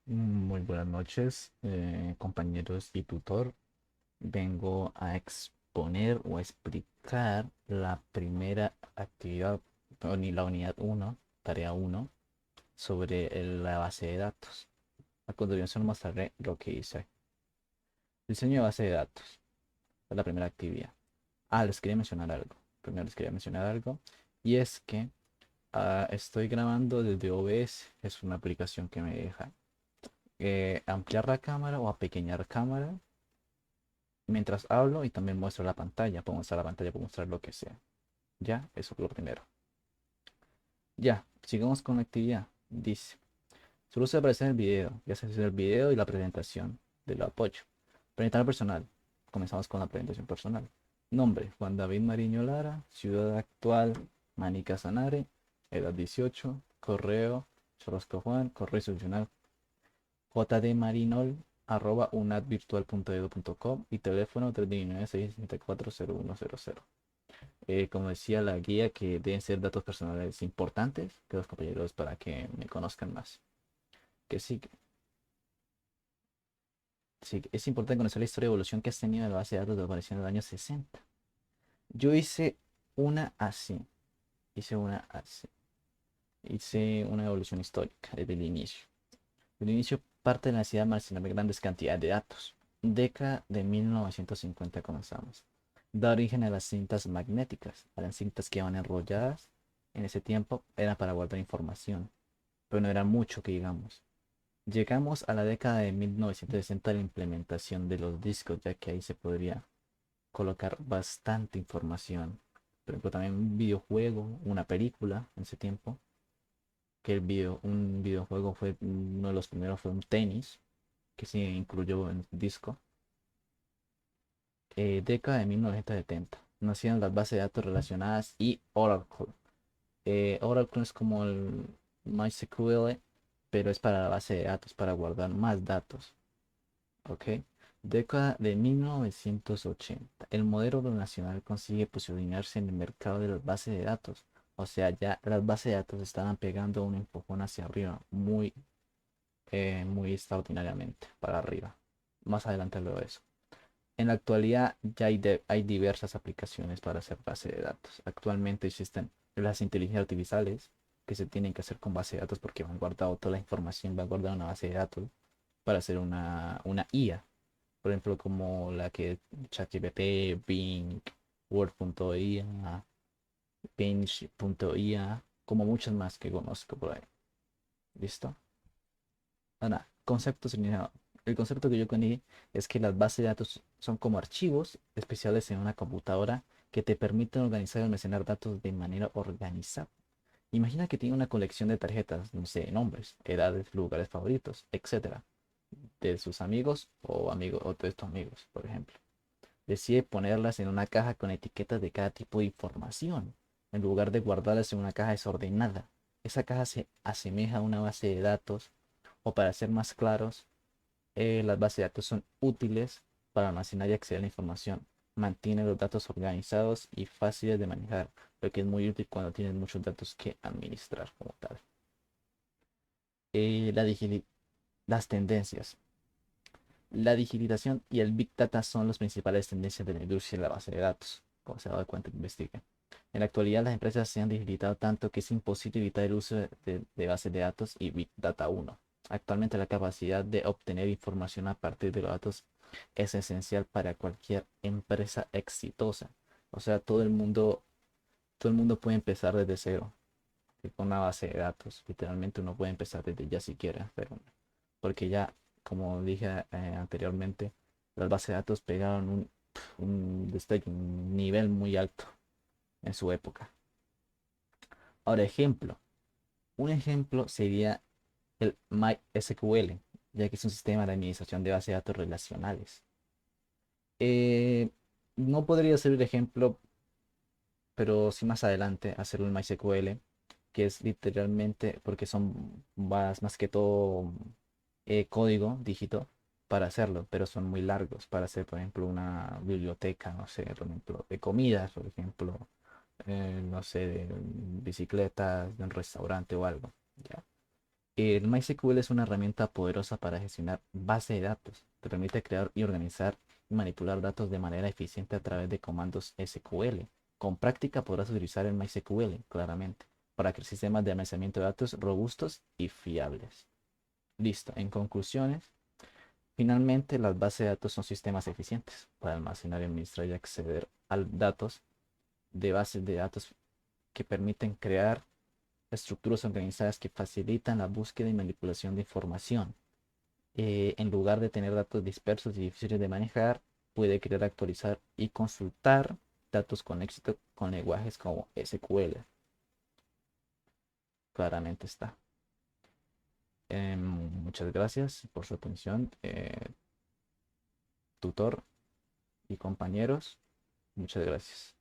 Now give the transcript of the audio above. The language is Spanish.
Muy buenas noches, compañeros y tutor. Vengo a exponer o a explicar la primera actividad, o ni la unidad uno, tarea uno, sobre la base de datos. A continuación mostraré lo que hice. Diseño de base de datos. Es la primera actividad. Les quería mencionar algo. Primero les quería mencionar algo. Y es que estoy grabando desde OBS. Es una aplicación que me deja ampliar la cámara o apequeñar cámara mientras hablo y también muestro la pantalla. Puedo mostrar la pantalla, puedo mostrar lo que sea. Ya, eso es lo primero. Ya, sigamos con la actividad. Dice, solo se aparece en el video. Ya se hace el video y la presentación del apoyo. Presentar personal. Comenzamos con la presentación personal. Nombre, Juan David Mariño Lara. Ciudad actual, Manica Sanare. Edad 18. Correo, Chorrosco Juan. Correo institucional, jdmarinol@unadvirtual.edu.com y teléfono 319-664-0100. Como decía la guía, que deben ser datos personales importantes que los compañeros para que me conozcan más. Que sí, sí, es importante conocer la historia de evolución que has tenido en la base de datos de aparición en los años 60. Yo hice una así, hice una así, hice una evolución histórica desde el inicio. El inicio parte de la necesidad de almacenar grandes cantidades de datos. Década de 1950 comenzamos. Da origen a las cintas magnéticas, a las cintas que iban enrolladas. En ese tiempo era para guardar información, pero no era mucho que digamos. Llegamos a la década de 1960 a la implementación de los discos, ya que ahí se podría colocar bastante información. Por ejemplo, también un videojuego, una película en ese tiempo, que un videojuego fue uno de los primeros, fue un tenis, que se incluyó en el disco. Década de 1970. Nacieron las bases de datos relacionadas y Oracle. Oracle es como el MySQL, pero es para la base de datos, para guardar más datos. ¿Ok? Década de 1980. El modelo nacional consigue posicionarse en el mercado de las bases de datos. O sea, ya las bases de datos estaban pegando un empujón hacia arriba, muy extraordinariamente para arriba. Más adelante lo eso. En la actualidad ya hay diversas aplicaciones para hacer base de datos. Actualmente existen las inteligencias artificiales que se tienen que hacer con base de datos porque van guardado toda la información, van guardada en una base de datos para hacer una IA. Por ejemplo, como la que ChatGPT, Bing, Word.ia, Pinch.ia, como muchas más que conozco por ahí. ¿Listo? Ahora, conceptos alineados. El concepto que yo conocí es que las bases de datos son como archivos especiales en una computadora que te permiten organizar y almacenar datos de manera organizada. Imagina que tiene una colección de tarjetas, no sé, nombres, edades, lugares favoritos, etcétera, de sus amigos o amigos o de estos amigos, por ejemplo. Decide ponerlas en una caja con etiquetas de cada tipo de información, en lugar de guardarlas en una caja desordenada. Esa caja se asemeja a una base de datos, o para ser más claros, las bases de datos son útiles para almacenar y acceder a la información. Mantiene los datos organizados y fáciles de manejar, lo que es muy útil cuando tienes muchos datos que administrar como tal. Eh, la digili- las tendencias. La digitalización y el Big Data son las principales tendencias de la industria de la base de datos, como se ha dado cuenta que investiga. En la actualidad, las empresas se han digitalizado tanto que es imposible evitar el uso de bases de datos y Big Data 1. Actualmente, la capacidad de obtener información a partir de los datos es esencial para cualquier empresa exitosa. O sea, todo el mundo puede empezar desde cero, con una base de datos. Literalmente uno puede empezar desde ya siquiera, pero porque ya, como dije anteriormente, las bases de datos pegaron un destello, un nivel muy alto en su época. Ahora, un ejemplo sería el MySQL, ya que es un sistema de administración de bases de datos relacionales. Eh, no podría ser el ejemplo, pero sí más adelante hacerlo en MySQL, que es literalmente porque son más que todo código, dígito, para hacerlo, pero son muy largos para hacer, por ejemplo, una biblioteca, no sé, por ejemplo, de comidas, por ejemplo, no sé, de bicicletas, de un restaurante o algo, ¿ya? El MySQL es una herramienta poderosa para gestionar base de datos. Te permite crear y organizar y manipular datos de manera eficiente a través de comandos SQL. Con práctica podrás utilizar el MySQL, claramente, para crear sistemas de almacenamiento de datos robustos y fiables. Listo. En conclusiones, finalmente las bases de datos son sistemas eficientes para almacenar, administrar y acceder a datos de bases de datos que permiten crear estructuras organizadas que facilitan la búsqueda y manipulación de información. En lugar de tener datos dispersos y difíciles de manejar, puede crear, actualizar y consultar datos con éxito con lenguajes como SQL. Claramente está. Muchas gracias por su atención, tutor y compañeros. Muchas gracias.